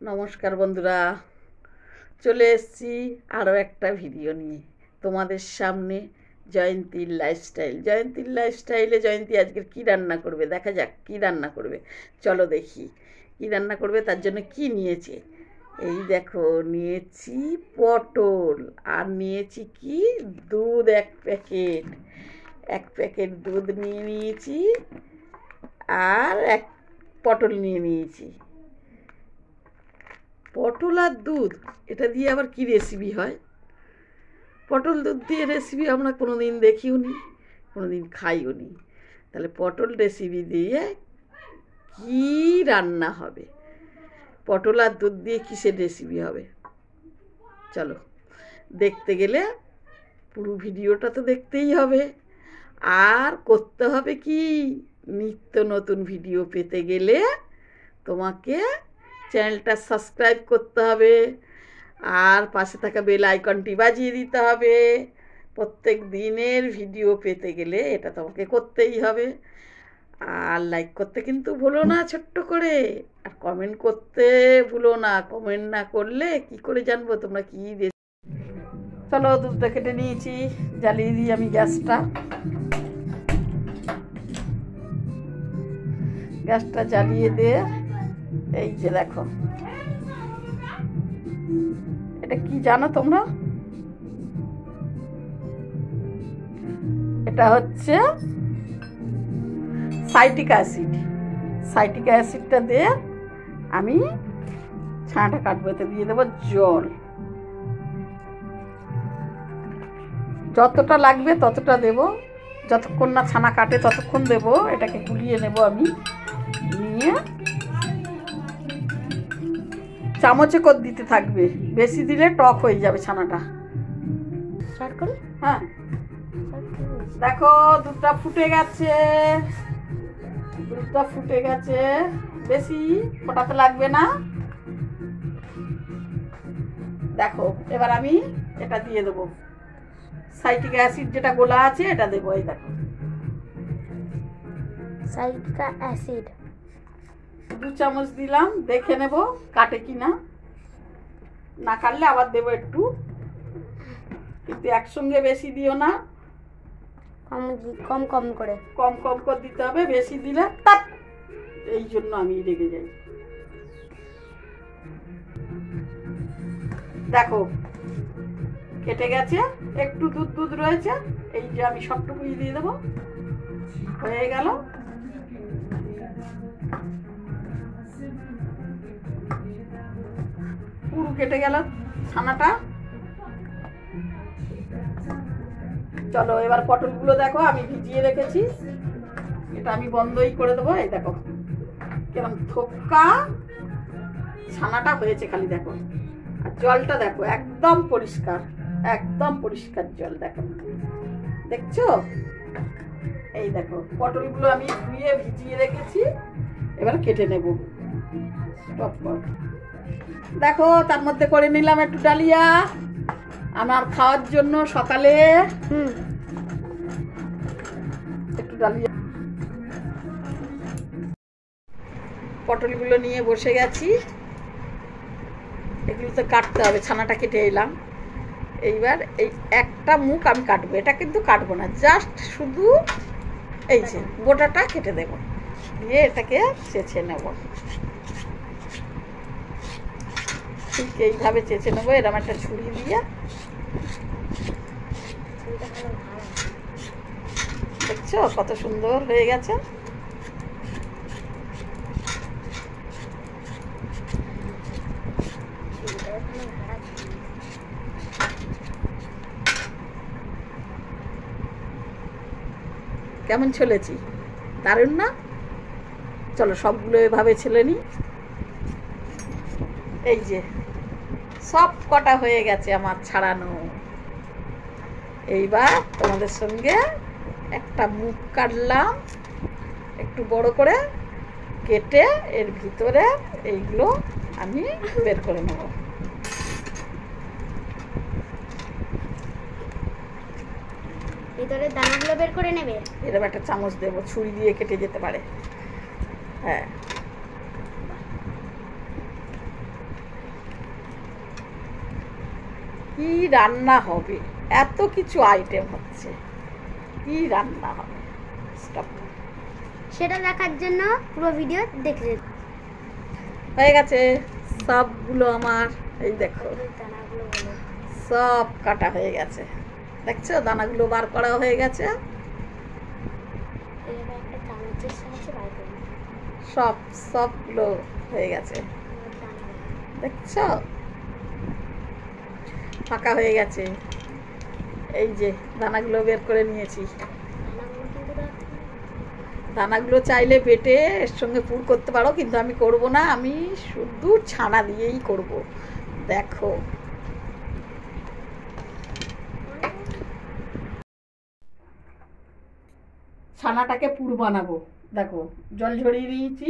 নমস্কার বন্ধুরা, চলে এসেছি আরও একটা ভিডিও নিয়ে তোমাদের সামনে। জয়ন্তীর লাইফস্টাইলে জয়ন্তী আজকের কি রান্না করবে, দেখা যাক কি রান্না করবে। চলো দেখি কি রান্না করবে। তার জন্য কি নিয়েছে, এই দেখো নিয়েছি পটল, আর নিয়েছি কি দুধ, এক প্যাকেট দুধ নিয়ে নিয়েছি, আর এক পটল নিয়ে নিয়েছি। পটল আর দুধ, এটা দিয়ে আবার কি রেসিপি হয়? পটল দুধ দিয়ে রেসিপি আমরা কোনো দিন দেখিও নি, কোনো দিন খাইও নি। তাহলে পটল রেসিপি দিয়ে কি রান্না হবে, পটল আর দুধ দিয়ে কিসের রেসিপি হবে? চলো দেখতে গেলে পুরো ভিডিওটা তো দেখতেই হবে। আর করতে হবে কি, নিত্য নতুন ভিডিও পেতে গেলে তোমাকে চ্যানেলটা সাবস্ক্রাইব করতে হবে, আর পাশে থাকা বেল আইকনটি বাজিয়ে দিতে হবে। প্রত্যেক দিনের ভিডিও পেতে গেলে এটা তোমাকে করতেই হবে। আর লাইক করতে কিন্তু ভুলো না ছোট্ট করে, আর কমেন্ট করতে ভুলো না। কমেন্ট না করলে কি করে জানবো তোমরা কি। চলো দুধটা কেটে নিয়েছি, জ্বালিয়ে দিই আমি গ্যাসটা জ্বালিয়ে দিয়ে, এই যে দেখো, এটা কি জানো তোমরা? এটা হচ্ছে সাইট্রিক অ্যাসিডটা দিয়ে আমি ছানাটা কাটবো। এতে দিয়ে দেবো জল, যতটা লাগবে ততটা দেব। যতক্ষণ না ছানা কাটে ততক্ষণ দেব। এটাকে গুলিয়ে নেব আমি, নিয়ে চামচে করে দিতে থাকবে, বেশি দিলে টক হয়ে যাবে ছানাটা। হ্যাঁ দেখো দুধটা ফুটে গেছে, বেশি ফোটাতে লাগবে না। দেখো এবার আমি এটা দিয়ে দেবো, সাইট্রিক অ্যাসিড যেটা গোলা আছে এটা দেবো। এই দেখো সাইট্রিক অ্যাসিড 2 চামচ দিলাম, দেখে নেব কাটে কিনা। না কাটলে আবার দেবো একটু, কিন্তু একসঙ্গে বেশি দিও না, কম করে দিতে হবে। বেশি দিলে তাপ, এই জন্য আমি রেগে যাই। দেখো কেটে গেছে, একটু দুধ রয়েছে, এই যে আমি সবটুকুই দিয়ে দেবো। হয়ে গেল। পুরো কেটে গেল ছানাটা। চলো এবার পটলগুলো দেখো আমি ভিজিয়ে রেখেছি, এটা আমি বন্ধই করে দেবো। এই দেখো কিরকম থোকা ছানাটা হয়েছে, খালি দেখো। আর জলটা দেখো একদম পরিষ্কার জল, দেখো দেখছো? এই দেখো পটলগুলো আমি ধুয়ে ভিজিয়ে রেখেছি, এবার কেটে নেব। দেখো তার মধ্যে করে নিলাম একটু ডালিয়া, আমার খাওয়ার জন্য সকালে। একটু ডালিয়া, পটলগুলো নিয়ে বসে গেছি। এগুলো তো কাটতে হবে, ছানাটা কেটে এলাম। এইবার এই একটা মুখ আমি কাটবো, এটা কিন্তু কাটবো না, জাস্ট শুধু এই যে গোটাটা কেটে দেব, দিয়ে এটাকে চেঁচে নেব। ঠিক এইভাবে চেঁচে নেবো, এরকম একটা ছুরি দিয়ে। দেখছো কত সুন্দর হয়ে গেছে। কেমন ছলেছি, দারুণ না? চলো সবগুলো এভাবে ছেলে নিই। এই যে সব কটা হয়ে গেছে আমার ছাড়ানো। এইবার তোমাদের সঙ্গে একটা মুখ কাটলাম, একটু বড় করে কেটে এর ভিতরে এইগুলো আমি বের করে নেব। ভিতরে দানাগুলো বের করে নেবে। এরকম একটা চামচ দেবো, ছুরি দিয়ে কেটে যেতে পারে। হ্যাঁ কি রান্না হবে, এত কিছু আইটেম হচ্ছে, কি রান্না হবে সেটা দেখার জন্য পুরো ভিডিও দেখলে। হয়ে গেছে সবগুলো আমার, এই দেখো সব কাটা হয়ে গেছে, দেখছো দানাগুলো বার করা হয়ে গেছে, সবগুলো হয়ে গেছে, দেখছো ফাঁকা হয়ে গেছে। এই যে দানাগুলো বের করে নিয়েছি, দানাগুলো চাইলে বেটে এর সঙ্গে পুর করতে পারো, কিন্তু আমি করব না, আমি শুধু ছানা দিয়েই করব। দেখো ছানাটাকে পুর বানাবো। দেখো জল ঝরিয়ে দিয়েছি,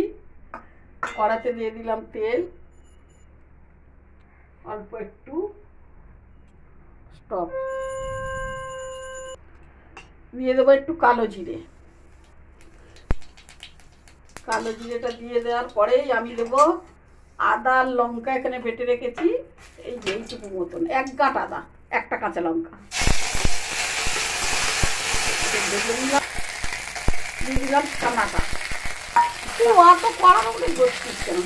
কড়াতে দিয়ে দিলাম তেল, অল্প একটু স্টপ, দিয়ে দেবো একটু কালো জিরে। কালো জিরেটা দিয়ে দেওয়ার পরেই আমি দেবো আদা আর লঙ্কা, এখানে বেটে রেখেছি এই যে এইটুকু মতন, 1 গাঁট আদা, একটা কাঁচা লঙ্কা দিয়ে দিলাম। ছানাটা অত কড়ার উপরে বসছিস কেন,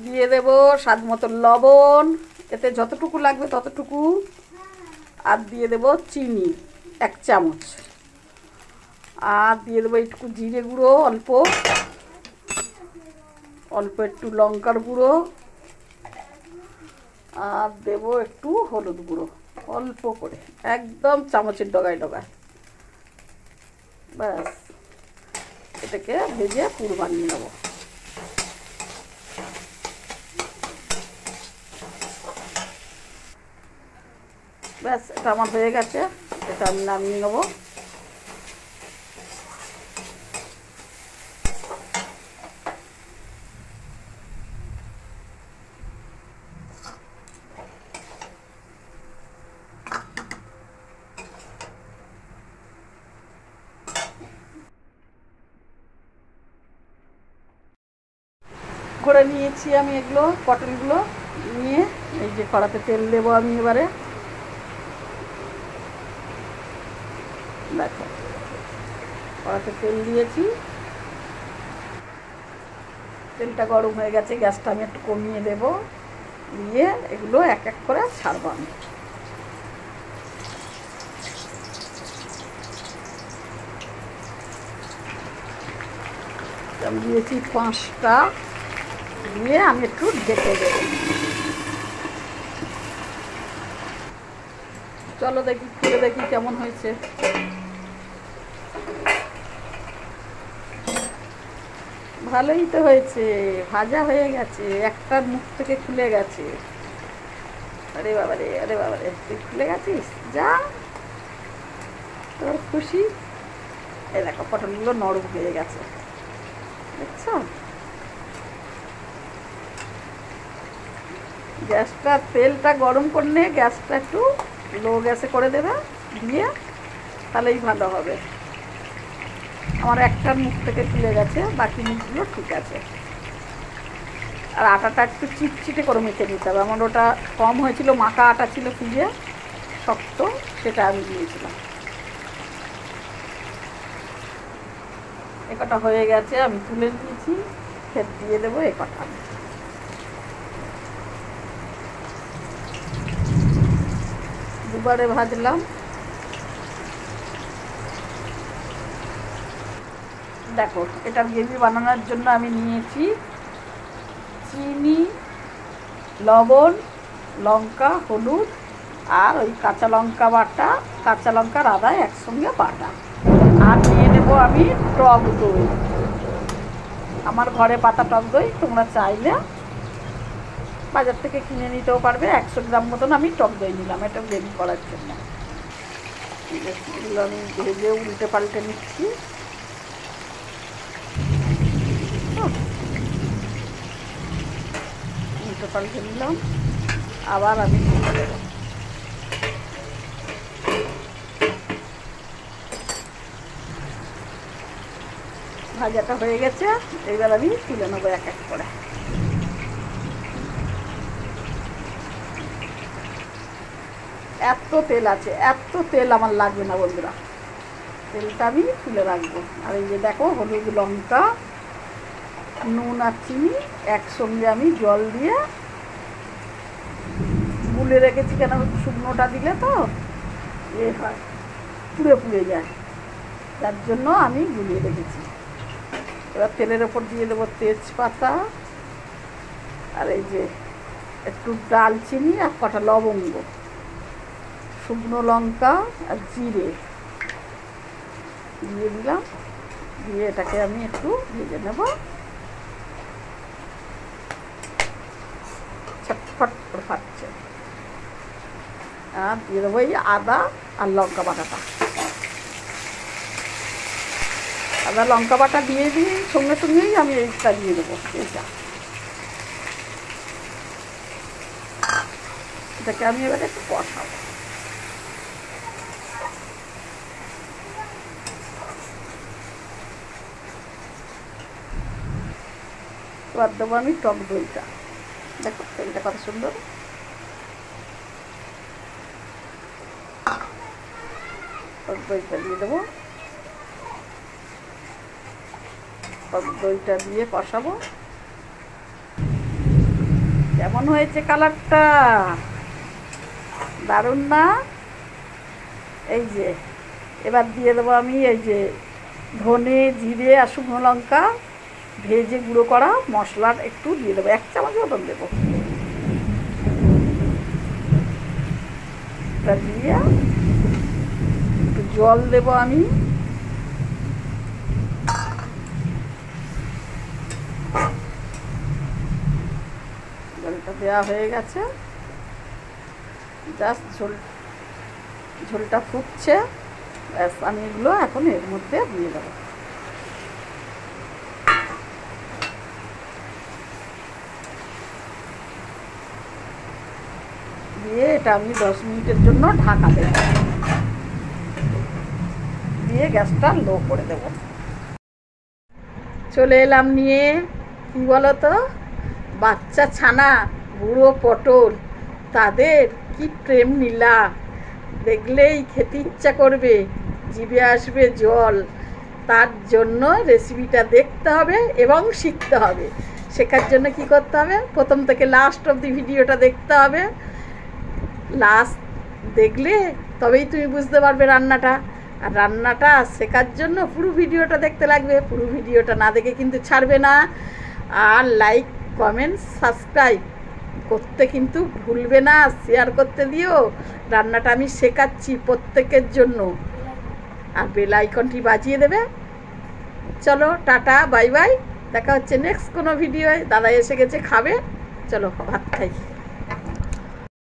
দিয়ে দেবো স্বাদ মতো লবণ, এতে যতটুকু লাগবে ততটুকু, আর দিয়ে দেবো চিনি 1 চামচ, আর দিয়ে দেবো একটু জিরে গুঁড়ো, অল্প অল্প একটু লঙ্কার গুঁড়ো, আর দেবো একটু হলুদ গুঁড়ো অল্প করে, একদম চামচের ডগায় ডগায়। ব্যাস এটাকে ভেজে পুর বানিয়ে নেবো। ব্যাস এটা আমার হয়ে গেছে, এটা আমি নামিয়ে নেবো। করে নিয়েছি আমি এগুলো, পটলগুলো নিয়ে এই যে কড়াতে তেল দেবো আমি এবারে। দেখো কড়াতে তেল দিয়েছি, তেলটা গরম হয়ে গেছে, গ্যাসটা আমি একটু কমিয়ে দেবো, দিয়ে এগুলো এক এক করে ছাড়বো আমি। আমি দিয়েছি 5টা, দিয়ে আমি একটু ঢেকে দেবো। চলো দেখি, খুলে দেখি কেমন হয়েছে। ভালোই তো হয়েছে, ভাজা হয়ে গেছে, একটার মুখ থেকে খুলে গেছে। আরে বাবারে, আরে বাবারে, তুই খুলে গেছিস, যা তোর খুশি। এই দেখো পটলগুলো নরম হয়ে গেছে, দেখছো। গ্যাসটা, তেলটা গরম করলে গ্যাসটা একটু লো গ্যাসে করে দেবে, দিয়ে তাহলেই ভালো হবে। আমার একটার মুখ থেকে খুলে গেছে, বাকি মুখগুলো ঠিক আছে। আর আটাটা একটু চিটচিটে করে মেখে নিতে হবে, আমার ওটা কম হয়েছিল, মাখা আটা ছিল ফ্রিজে শক্ত, সেটা আমি দিয়েছিলাম। একটা হয়ে গেছে, আমি তুলে দিয়েছি, ফের দিয়ে দেবো একটা। দুবারে ভাজলাম। দেখো এটা গ্রেভি বানানোর জন্য আমি নিয়েছি চিনি, লবণ, লঙ্কা, হলুদ, আর ওই কাঁচা লঙ্কা বাটা, কাঁচা লঙ্কার আদা একসঙ্গে বাটা, আর নিয়ে নেবো আমি টক দই। আমার ঘরে পাতা টক দই, তোমরা চাইলে বাজার থেকে কিনে নিতেও পারবে। 100 গ্রাম মতন আমি টক দই নিলাম এটা গ্রেভি করার জন্য। এগুলো আমি ভেজে উল্টে পাল্টে নিচ্ছি। উল্টে পাল্টে নিলাম, আবার আমি তুলে দেবো। ভাজাটা হয়ে গেছে, এইবার আমি তুলে নেবো এক এক করে। এত তেল আছে, এত তেল আমার লাগবে না বন্ধুরা, তেলটা আমি তুলে রাখবো। আর এই যে দেখো হলুদ, লঙ্কা, নুন আর চিনি একসঙ্গে আমি জল দিয়ে গুলে রেখেছি। কেন শুকনোটা দিলে তো এ হয়, পুড়ে পুড়ে যায়, তার জন্য আমি গুলিয়ে রেখেছি। এবার তেলের ওপর দিয়ে দেবো তেজপাতা, আর এই যে একটু ডালচিনি আর কটা লবঙ্গ, শুকনো লঙ্কা আর জিরে দিয়ে দিলাম। দিয়ে এটাকে আমি একটু ভেজে নেব, ছটফট করে ফাটছে। আর দিয়ে দেবো এই আদা আর লঙ্কা বাটাটা। আদা লঙ্কা বাটা দিয়ে দিই, সঙ্গে সঙ্গেই আমি এইটা দিয়ে দেবো। এইটা এটাকে আমি এবার একটু কষাবো। এবার দেবো আমি টক দইটা। দেখো তেলটা কত সুন্দর। টক দইটা দিয়ে দেবো, টক দইটা দিয়ে কষাবো। কেমন হয়েছে কালারটা, দারুণ না? এই যে এবার দিয়ে দেবো আমি এই যে ধনে, জিরে আর শুকনো লঙ্কা ভেজে গুঁড়ো করা মশলার একটু দিয়ে দেবো, 1 চামচ মতন দেবো। এটা দিয়ে একটু জল দেবো আমি। জলটা দেওয়া হয়ে গেছে, জাস্ট ঝোলটা ফুটছে। ব্যাস, আমি এগুলো এখন এর মধ্যে দিয়ে দেবো। দিয়ে এটা আমি 10 মিনিটের জন্য ঢাকা দেব, দিয়ে গ্যাসটা লো করে দেব। চলে এলাম নিয়ে, কি বলো তো, বাচ্চা ছানা, বুড়ো পটল, তাদের কি প্রেম নীলা, দেখলেই খেতে ইচ্ছা করবে, জিভে আসবে জল। তার জন্য রেসিপিটা দেখতে হবে এবং শিখতে হবে। শেখার জন্য কি করতে হবে, প্রথম থেকে লাস্ট অবধি ভিডিওটা দেখতে হবে। লাস্ট দেখলে তবেই তুমি বুঝতে পারবে রান্নাটা। আর রান্নাটা শেখার জন্য পুরো ভিডিওটা দেখতে লাগবে, পুরো ভিডিওটা না দেখে কিন্তু ছাড়বে না। আর লাইক, কমেন্ট, সাবস্ক্রাইব করতে কিন্তু ভুলবে না, শেয়ার করতে দিও। রান্নাটা আমি শেখাচ্ছি প্রত্যেকের জন্য, আর বেল আইকনটি বাজিয়ে দেবে। চলো টাটা, বাই বাই, দেখা হচ্ছে নেক্সট কোনো ভিডিওয়। দাদা এসে গেছে, খাবে, চলো ভাত খাই।